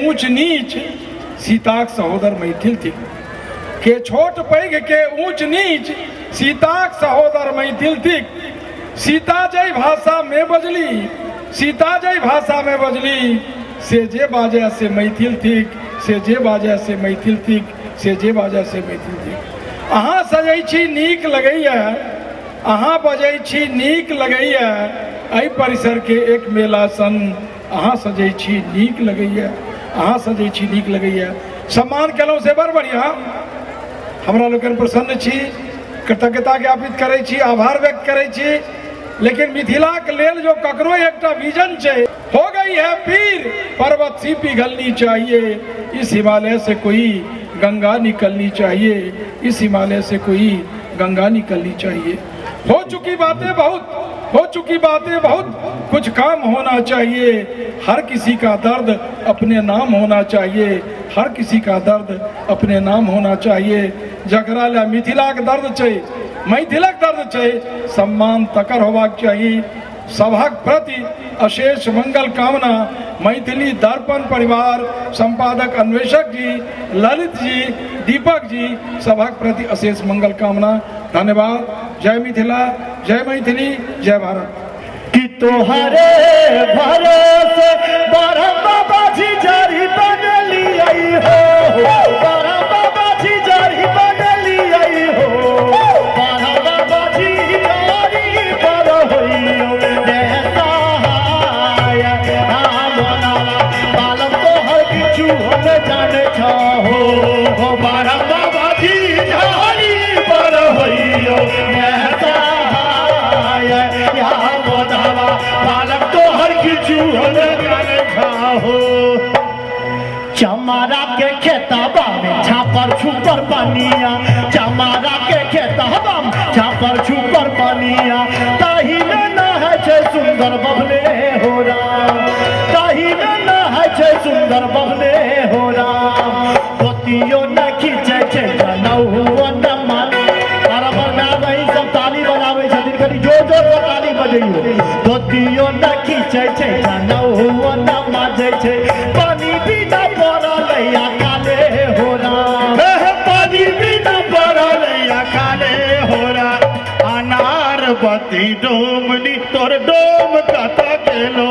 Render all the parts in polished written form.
ऊंच नीच सीताक सहोदर मैथिल थी। के छोट पैघ के ऊंच नीच सीताक सहोदर मैथिल थी। सीता जय भाषा में बजली, सीता जय भाषा में बजली, से जे बाजे से मैथिल थी, से जे बाजे से मैथिल थी, से जे बाजे से मैथिल थी। अहाँ सजै छी नीक लगैया, अहाँ बजै छी नीक लगैया, एहि परिसर के एक मेला सन अहाँ सजै छी नीक लगैया, अहाँ सजै छी नीक लगैया। सम्मान केलहुँ से बड़ बढ़िया, हमरा लोकनि प्रसन्न छी, कृतज्ञता ज्ञापित करै छी, आभार व्यक्त करै छी। लेकिन मिथिलाक लेल जो ककरो एकटा विजन छै, हो गई है पीर पर्वत सी पिघलनी चाहिए, इस हिमालय से कोई गंगा निकलनी चाहिए, इस हिमालय से कोई गंगा निकलनी चाहिए। हो चुकी बातें बहुत, हो चुकी बातें बहुत, कुछ काम होना चाहिए। हर किसी का दर्द अपने नाम होना चाहिए, हर किसी का दर्द अपने नाम होना चाहिए। जकरा ला मिथिलाक दर्द छै, मैथिलक दर्द छै, सम्मान तकर होबाक चाहिए। सभक प्रति अशेष मंगल कामना। मैथिली दर्पण परिवार संपादक अन्वेषक जी, ललित जी, दीपक जी, सभक प्रति अशेष मंगल कामना। धन्यवाद। जय मिथिला, जय मैथिली, जय भारत। कि तोहरे भरोसे बड़ा बाबा जी जारी बनली आई हो, बड़ा बाबा जी जारी बनली आई हो, बड़ा बाबा जी जारी पर होइयो देता है हम बनावा बालम तो हर किछु हम जाने चाहो, हो बड़ा बाबा जी जारी पर होइयो देता है या बनावा बालम तो हर किछु हम जाने चाहो। चमारा के खेतबा में छापर छुपर बनिया, चमारा के खेतबा में छापर छुपर बनिया, ताही में न है छे सुंदर बबले हो राम, ताही में न है छे सुंदर बबले हो राम। पोतियो न खींचे छे जनऊ न मन, अरे बनावे सब ताली बजावे छथिन, कनी जोर जोर से ताली बजैयो। पोतियो न खींचे छे जनऊ न माजे छे, पानी बिना पड़लैया काले हो राम, पानी बिना पड़लैया काले हो राम। अनार बती डोमनी तोर डोम कता गेलो,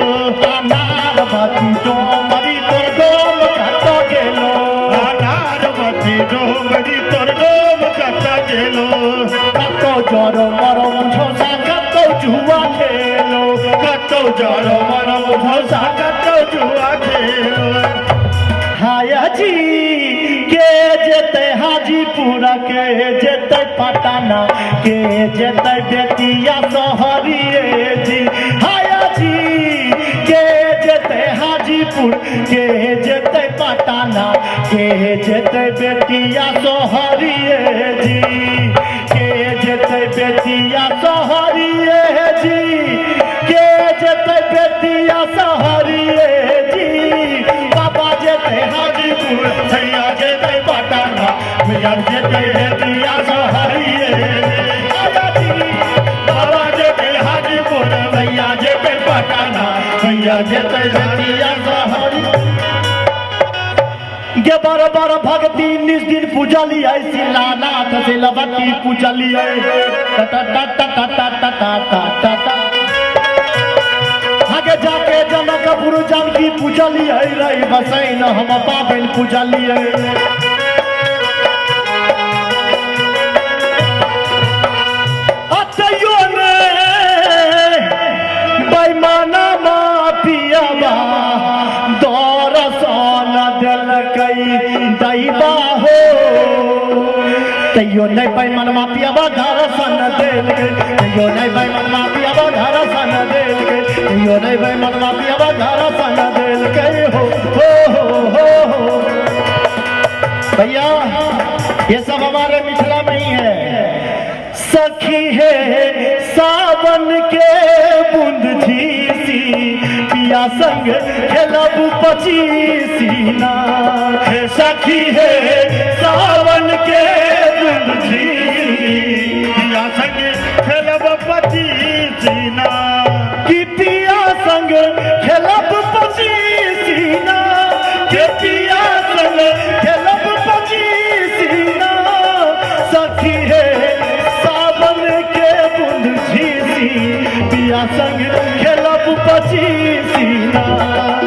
अनार बती डोमनी तोर डोम कता गेलो, अनार बती डोमनी तोर डोम कता गेलो। कतो जरो मरम झोसा कतो जुआ खेलो, कतो जरो मरम झोसा कतो जुआ खेलो। हाया जी के जेते हाजीपुर, के जेते पटना, के जेते बेतिया सहरिए जी। हाया जी के जेते हाजीपुर, के जेते पटना, के जेते बेतिया सहरिए जी, के जेते बेतिया सहरिए जी, के जेते बेतिया सहरिए जी। बाबा जेते हाजीपुर, भैया जेते पटना, भैया जेते बेतिया सहरिए जी। बाबा जेते हाजीपुर, भैया जेते पटना, भैया जेते बेतिया सहरिए। गे बार बार भक्ति निज दिन पूजलिए, शिलानाथ से लबकी पूजलिए, टा टा टा टा टा टा टा टा टा। आगे जाके जनकपुर जानकी पूजलिए, रही बसैन हम पाबनि पूजलिए। अतयो ने बेईमाना मापियाबा दर्शन देलकै दैबा हो, तैयो नहीं बेईमान मापियाबा दर्शन देलकै, तैयो नहीं बेईमान मापियाबा दर्शन देलकै, तैयो नहीं बेईमान मापियाबा दर्शन देलकै हो हो। भैया ये सब हमारे मिथिला में ही है। सखी है सावन के बूंद झीसी, पिया संग खेलब पचीसीना। सखी है सावन के बूंद झीसी, पिया संग खेलब पचीसीना, कि पिया संग खेलब पचीसीना, कि पचीसीना